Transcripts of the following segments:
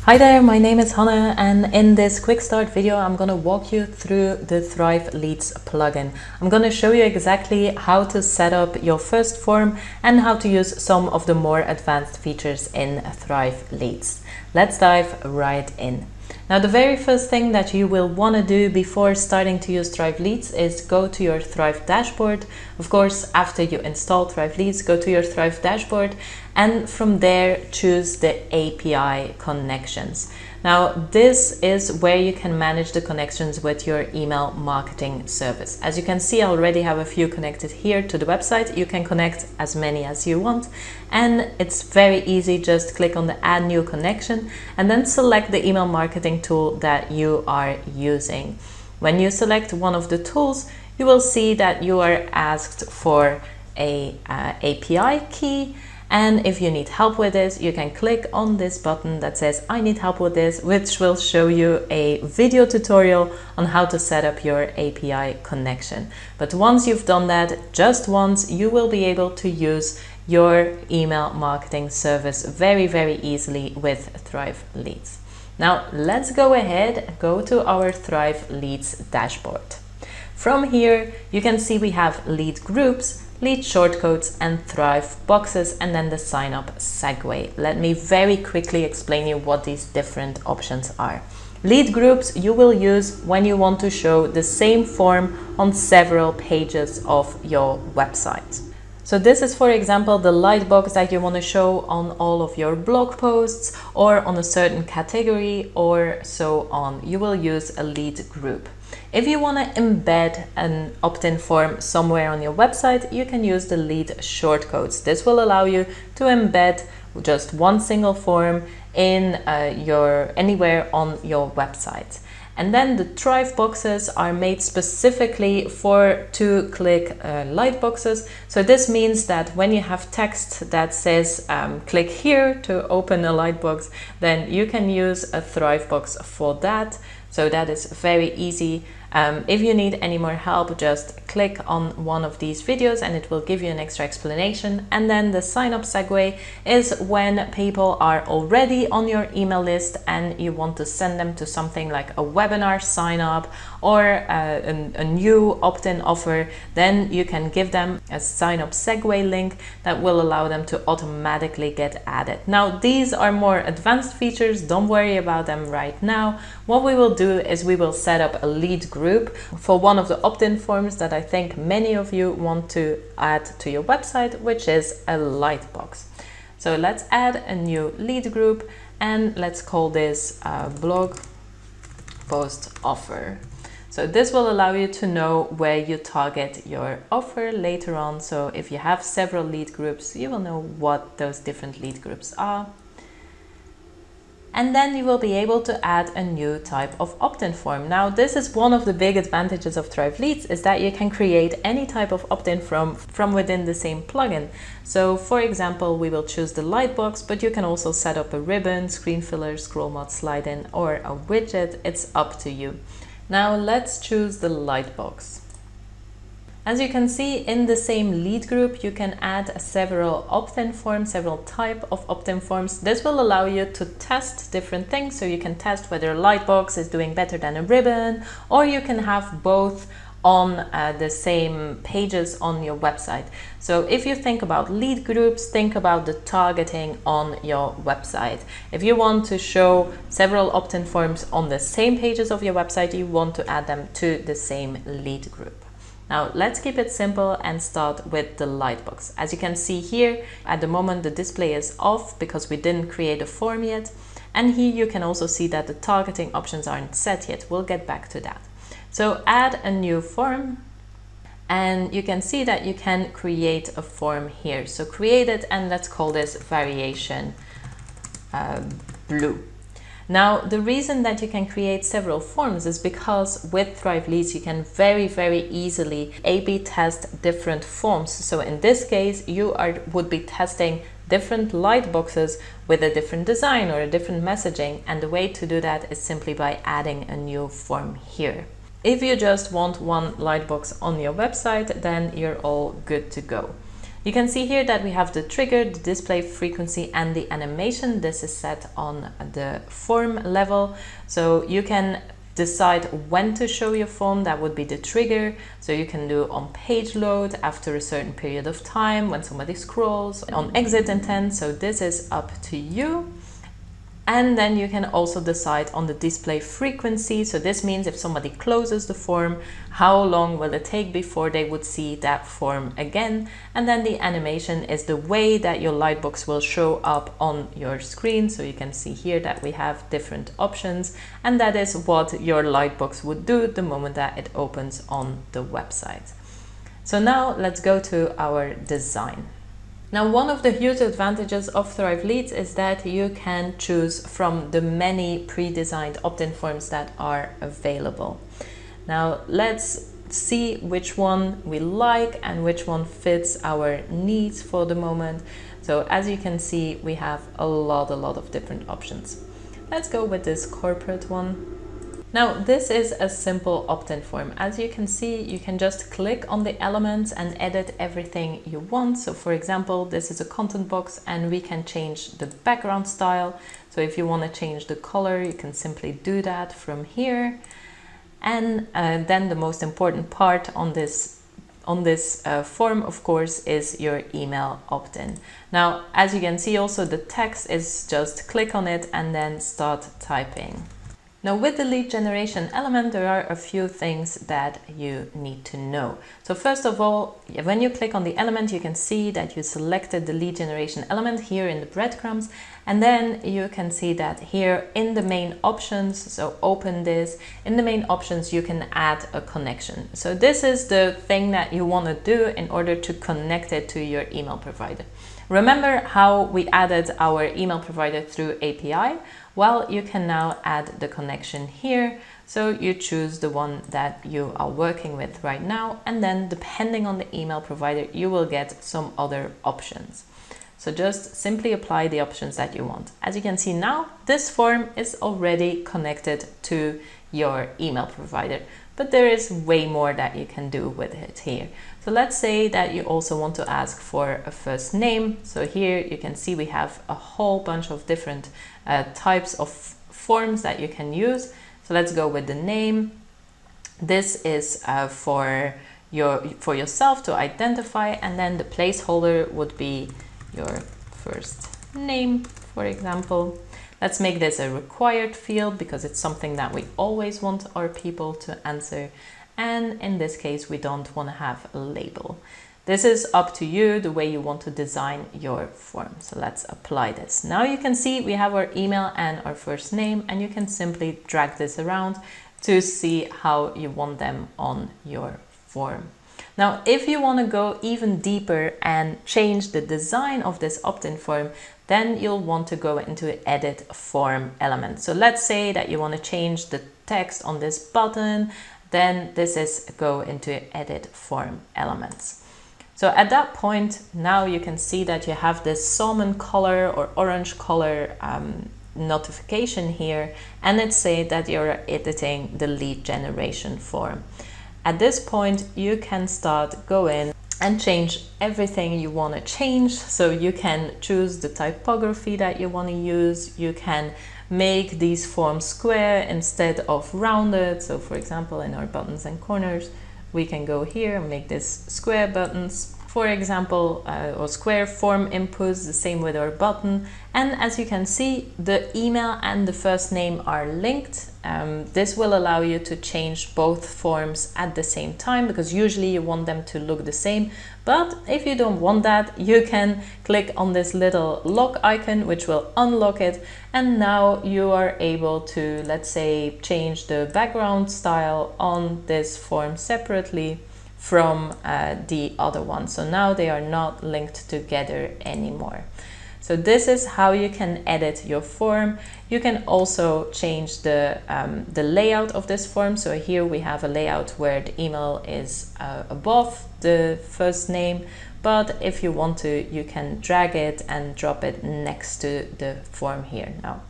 Hi there, my name is Hannah, and in this quick start video I'm going to walk you through the Thrive Leads plugin. I'm going to show you exactly how to set up your first form and how to use some of the more advanced features in Thrive Leads. Let's dive right in. Now, the very first thing that you will want to do before starting to use Thrive Leads is go to your Thrive dashboard. Of course, after you install Thrive Leads, go to your Thrive dashboard and from there choose the API connections. Now, this is where you can manage the connections with your email marketing service. As you can see, I already have a few connected here to the website. You can connect as many as you want, and it's very easy. Just click on the Add New Connection and then select the email marketing tool that you are using. When you select one of the tools, you will see that you are asked for a API key. And if you need help with this, you can click on this button that says I need help with this, which will show you a video tutorial on how to set up your API connection. But once you've done that, just once, you will be able to use your email marketing service very, very easily with Thrive Leads. Now, let's go ahead, go to our Thrive Leads dashboard. From here, you can see we have lead groups, lead shortcodes, and Thrive boxes, and then the sign up segue. Let me very quickly explain you what these different options are. Lead groups you will use when you want to show the same form on several pages of your website. So this is, for example, the lightbox that you want to show on all of your blog posts or on a certain category or so on. You will use a lead group. If you want to embed an opt-in form somewhere on your website, you can use the lead shortcodes. This will allow you to embed just one single form in anywhere on your website. And then the Thrive boxes are made specifically for two-click light boxes. So this means that when you have text that says click here to open a light box, then you can use a Thrive box for that. So that is very easy. If you need any more help, just click on one of these videos and it will give you an extra explanation. And then the sign up segue is when people are already on your email list and you want to send them to something like a webinar sign up or a new opt-in offer, then you can give them a sign up segue link that will allow them to automatically get added. Now, these are more advanced features. Don't worry about them right now. What we will do is we will set up a lead group for one of the opt-in forms that I think many of you want to add to your website, which is a lightbox. So let's add a new lead group and let's call this blog post offer. So this will allow you to know where you target your offer later on. So if you have several lead groups, you will know what those different lead groups are. And then you will be able to add a new type of opt-in form. Now, this is one of the big advantages of Thrive Leads, is that you can create any type of opt-in from within the same plugin. So for example, we will choose the lightbox, but you can also set up a ribbon, screen filler, scroll mod, slide in, or a widget. It's up to you. Now let's choose the lightbox. As you can see, in the same lead group, you can add several opt-in forms, several type of opt-in forms. This will allow you to test different things. So you can test whether a lightbox is doing better than a ribbon, or you can have both on the same pages on your website. So if you think about lead groups, think about the targeting on your website. If you want to show several opt-in forms on the same pages of your website, you want to add them to the same lead group. Now let's keep it simple and start with the lightbox. As you can see here, at the moment the display is off because we didn't create a form yet. And here you can also see that the targeting options aren't set yet. We'll get back to that. So add a new form and you can see that you can create a form here. So create it and let's call this variation blue. Now, the reason that you can create several forms is because with Thrive Leads, you can very, very easily A/B test different forms. So in this case, you would be testing different light boxes with a different design or a different messaging. And the way to do that is simply by adding a new form here. If you just want one lightbox on your website, then you're all good to go. You can see here that we have the trigger, the display frequency, and the animation. This is set on the form level, so you can decide when to show your form. That would be the trigger. So you can do on page load after a certain period of time, when somebody scrolls, on exit intent. So this is up to you. And then you can also decide on the display frequency. So this means if somebody closes the form, how long will it take before they would see that form again? And then the animation is the way that your Lightbox will show up on your screen. So you can see here that we have different options, and that is what your Lightbox would do the moment that it opens on the website. So now let's go to our design. Now, one of the huge advantages of Thrive Leads is that you can choose from the many pre-designed opt-in forms that are available. Now, let's see which one we like and which one fits our needs for the moment. So as you can see, we have a lot of different options. Let's go with this corporate one. Now, this is a simple opt-in form. As you can see, you can just click on the elements and edit everything you want. So for example, this is a content box and we can change the background style. So if you want to change the color, you can simply do that from here. And then the most important part on this form, of course, is your email opt-in. Now, as you can see, also the text is just click on it and then start typing. Now, with the lead generation element, there are a few things that you need to know. So first of all, when you click on the element, you can see that you selected the lead generation element here in the breadcrumbs. And then you can see that here in the main options, so open this, in the main options, you can add a connection. So this is the thing that you want to do in order to connect it to your email provider. Remember how we added our email provider through API? Well, you can now add the connection here. So you choose the one that you are working with right now, and then depending on the email provider, you will get some other options. So just simply apply the options that you want. As you can see now, this form is already connected to your email provider, but there is way more that you can do with it here. So let's say that you also want to ask for a first name. So here you can see we have a whole bunch of different types of forms that you can use. So let's go with the name. This is for yourself to identify, and then the placeholder would be your first name, for example. Let's make this a required field because it's something that we always want our people to answer. And in this case, we don't want to have a label. This is up to you, the way you want to design your form. So let's apply this. Now you can see we have our email and our first name, and you can simply drag this around to see how you want them on your form. Now, if you want to go even deeper and change the design of this opt-in form, then you'll want to go into edit form element. So let's say that you want to change the text on this button, then this is go into edit form elements. So at that point, now you can see that you have this salmon color or orange color notification here, and it says that you're editing the lead generation form. At this point, you can start go in and change everything you want to change. So you can choose the typography that you want to use. You can make these forms square instead of rounded. So for example, in our buttons and corners, we can go here and make this square buttons, for example, or square form inputs, the same with our button. And as you can see, the email and the first name are linked. This will allow you to change both forms at the same time, because usually you want them to look the same. But if you don't want that, you can click on this little lock icon, which will unlock it. And now you are able to, let's say, change the background style on this form separately from the other one. So now they are not linked together anymore. So this is how you can edit your form. You can also change the layout of this form. So here we have a layout where the email is above the first name, but if you want to, you can drag it and drop it next to the form here. Now,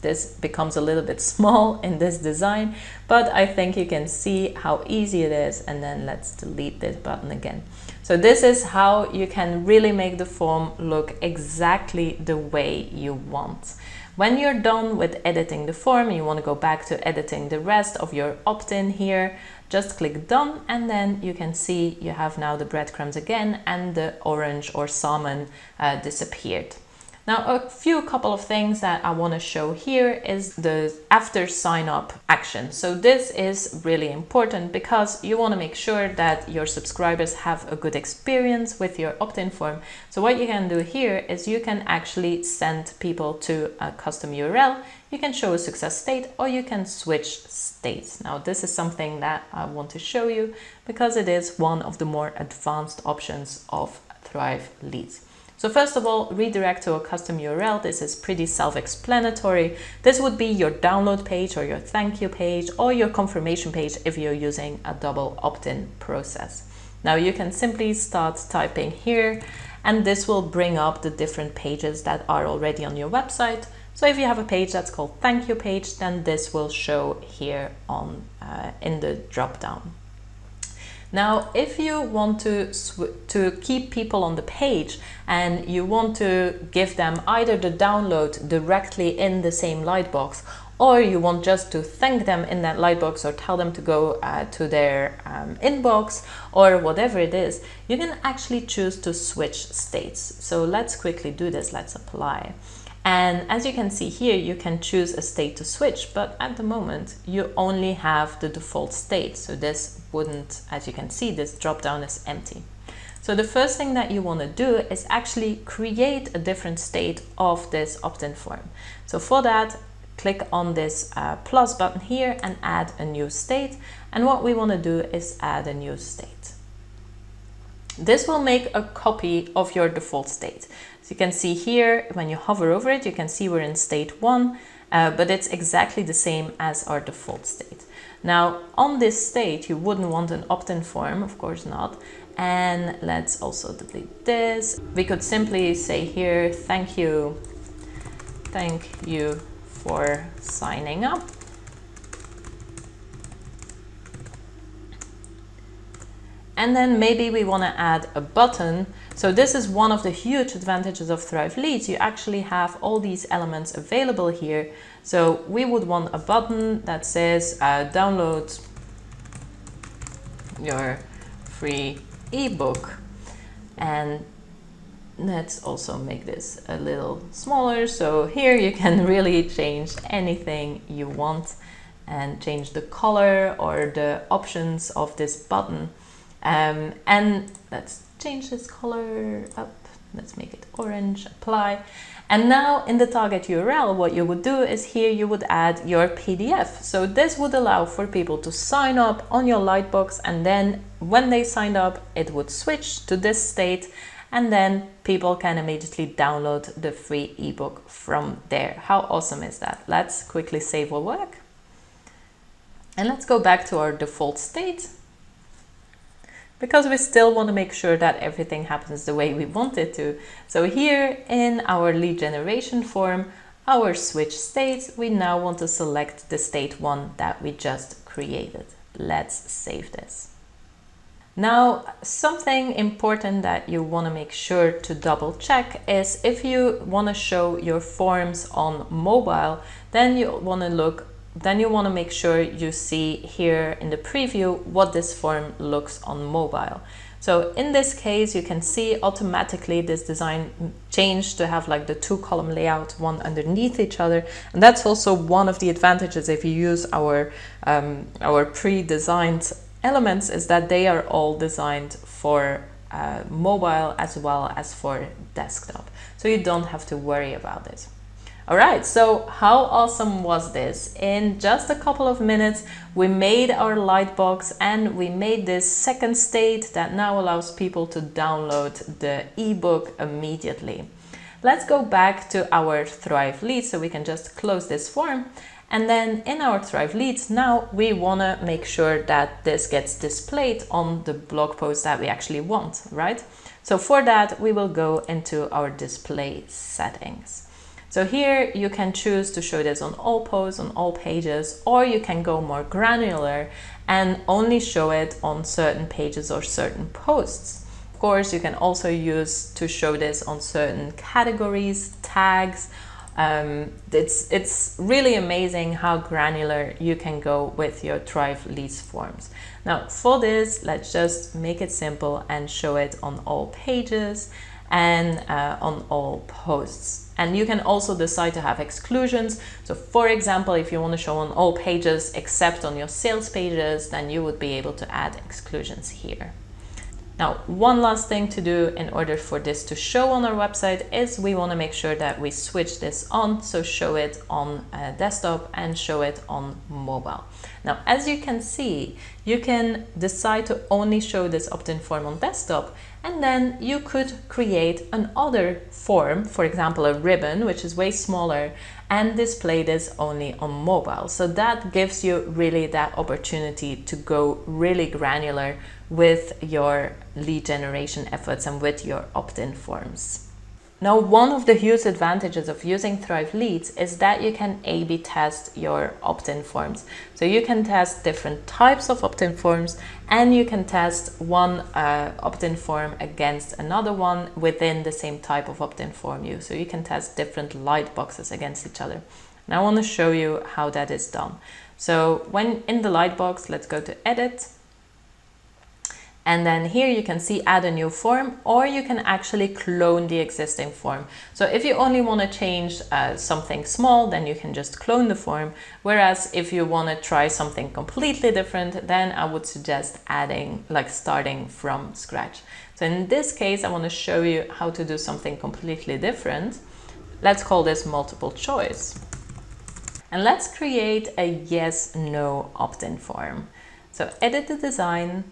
this becomes a little bit small in this design, but I think you can see how easy it is. And then let's delete this button again. So this is how you can really make the form look exactly the way you want. When you're done with editing the form, you want to go back to editing the rest of your opt-in here, just click done, and then you can see you have now the breadcrumbs again and the orange or salmon disappeared. Now, a couple of things that I want to show here is the after sign up action. So this is really important because you want to make sure that your subscribers have a good experience with your opt-in form. So what you can do here is you can actually send people to a custom URL. You can show a success state, or you can switch states. Now, this is something that I want to show you because it is one of the more advanced options of Thrive Leads. So first of all, redirect to a custom URL. This is pretty self-explanatory. This would be your download page or your thank you page or your confirmation page if you're using a double opt-in process. Now you can simply start typing here, and this will bring up the different pages that are already on your website. So if you have a page that's called thank you page, then this will show here on in the drop down. Now, if you want to keep people on the page and you want to give them either the download directly in the same Lightbox, or you want just to thank them in that Lightbox or tell them to go to their inbox or whatever it is, you can actually choose to switch states. So let's quickly do this. Let's apply. And as you can see here, you can choose a state to switch, but at the moment you only have the default state. So this wouldn't, as you can see, this drop down is empty. So the first thing that you want to do is actually create a different state of this opt-in form. So for that, click on this plus button here and add a new state. And what we want to do is add a new state. This will make a copy of your default state. So you can see here, when you hover over it, you can see we're in state 1, but it's exactly the same as our default state. Now, on this state, you wouldn't want an opt-in form, of course not. And let's also delete this. We could simply say here, thank you for signing up. And then maybe we want to add a button. So this is one of the huge advantages of Thrive Leads. You actually have all these elements available here. So we would want a button that says download your free ebook. And let's also make this a little smaller. So here you can really change anything you want and change the color or the options of this button. And let's change this color up. Let's make it orange, apply. And now in the target URL, what you would do is here you would add your PDF. So this would allow for people to sign up on your Lightbox, and then when they signed up, it would switch to this state, and then people can immediately download the free ebook from there. How awesome is that? Let's quickly save our work. And let's go back to our default state, because we still want to make sure that everything happens the way we want it to. So here in our lead generation form, our switch state, we now want to select the state 1 that we just created. Let's save this. Now, something important that you want to make sure to double check is if you want to show your forms on mobile, then you want to make sure you see here in the preview what this form looks on mobile. So in this case, you can see automatically this design changed to have like the 2-column layout, one underneath each other. And that's also one of the advantages if you use our pre-designed elements, is that they are all designed for mobile as well as for desktop. So you don't have to worry about it. All right, so how awesome was this? In just a couple of minutes, we made our Lightbox and we made this second state that now allows people to download the ebook immediately. Let's go back to our Thrive Leads, so we can just close this form. And then in our Thrive Leads, now we want to make sure that this gets displayed on the blog post that we actually want, right? So for that, we will go into our display settings. So here you can choose to show this on all posts, on all pages, or you can go more granular and only show it on certain pages or certain posts. Of course, you can also use to show this on certain categories, tags. It's really amazing how granular you can go with your Thrive Leads forms. Now for this, let's just make it simple and show it on all pages and on all posts. And you can also decide to have exclusions. So for example, if you want to show on all pages except on your sales pages, then you would be able to add exclusions here. Now, one last thing to do in order for this to show on our website is we want to make sure that we switch this on, so show it on desktop and show it on mobile. Now, as you can see, you can decide to only show this opt-in form on desktop, and then you could create another form, for example, a ribbon, which is way smaller, and display this only on mobile. So that gives you really that opportunity to go really granular with your lead generation efforts and with your opt-in forms. Now, one of the huge advantages of using Thrive Leads is that you can A/B test your opt-in forms. So you can test different types of opt-in forms, and you can test one opt-in form against another one within the same type of opt-in form use. So you can test different light boxes against each other. And I want to show you how that is done. So when in the light box, let's go to Edit. And then here you can see add a new form, or you can actually clone the existing form. So if you only want to change something small, then you can just clone the form. Whereas if you want to try something completely different, then I would suggest adding, like starting from scratch. So in this case, I want to show you how to do something completely different. Let's call this multiple choice. And let's create a yes/no opt-in form. So edit the design.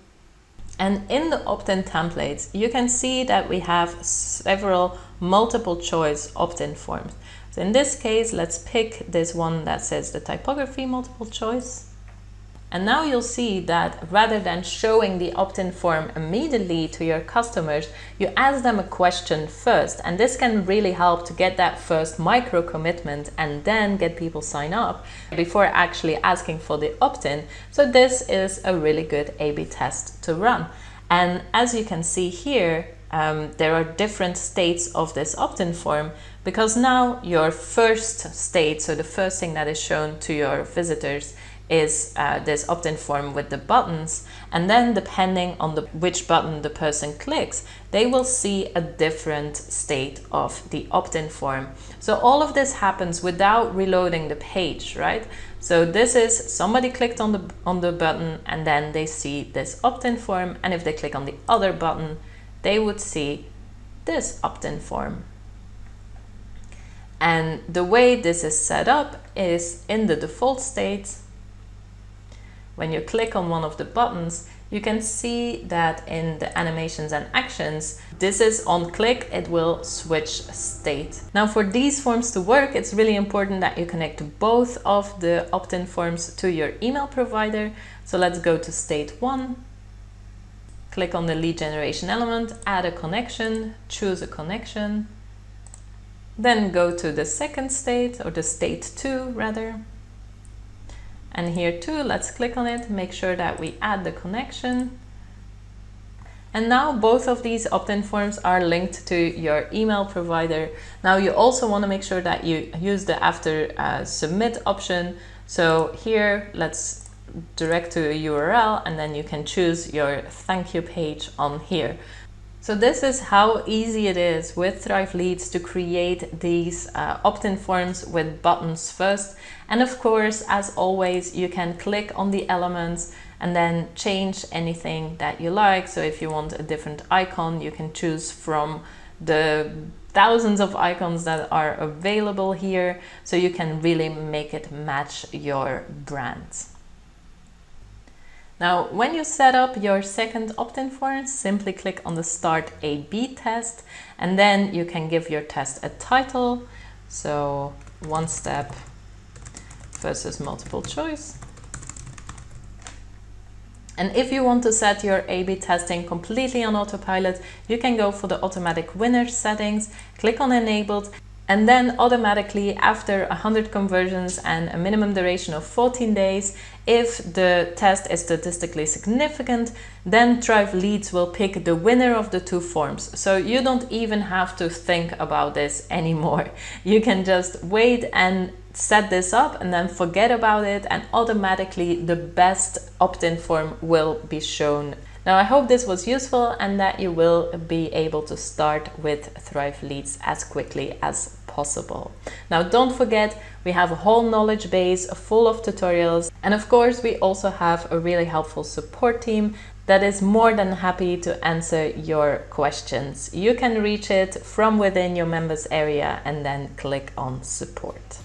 And in the opt-in templates, you can see that we have several multiple choice opt-in forms. So in this case, let's pick this one that says the typography multiple choice. And now you'll see that rather than showing the opt-in form immediately to your customers, you ask them a question first. And this can really help to get that first micro commitment and then get people sign up before actually asking for the opt-in. So this is a really good A/B test to run. And as you can see here, there are different states of this opt-in form, because now your first state, so the first thing that is shown to your visitors, is this opt-in form with the buttons, and then depending on which button the person clicks, they will see a different state of the opt-in form. So all of this happens without reloading the page, right? So this is somebody clicked on the button and then they see this opt-in form, and if they click on the other button, they would see this opt-in form. And the way this is set up is in the default state. When you click on one of the buttons, you can see that in the animations and actions, this is on click, it will switch state. Now for these forms to work, it's really important that you connect both of the opt-in forms to your email provider. So let's go to state 1, click on the lead generation element, add a connection, choose a connection, then go to the second state, or the state 2 rather. And here too, let's click on it, make sure that we add the connection. And now both of these opt-in forms are linked to your email provider. Now you also want to make sure that you use the after submit option. So here, let's direct to a URL, and then you can choose your thank you page on here. So this is how easy it is with Thrive Leads to create these opt-in forms with buttons first. And of course, as always, you can click on the elements and then change anything that you like. So if you want a different icon, you can choose from the thousands of icons that are available here. So you can really make it match your brand. Now, when you set up your second opt-in form, simply click on the Start A/B test, and then you can give your test a title. So, one step versus multiple choice. And if you want to set your A/B testing completely on autopilot, you can go for the automatic winner settings, click on Enabled, And then automatically after 100 conversions and a minimum duration of 14 days, if the test is statistically significant, then Thrive Leads will pick the winner of the two forms. So you don't even have to think about this anymore. You can just wait and set this up and then forget about it, and automatically the best opt-in form will be shown. Now, I hope this was useful and that you will be able to start with Thrive Leads as quickly as possible. Now, don't forget, we have a whole knowledge base full of tutorials. And of course, we also have a really helpful support team that is more than happy to answer your questions. You can reach it from within your members area and then click on support.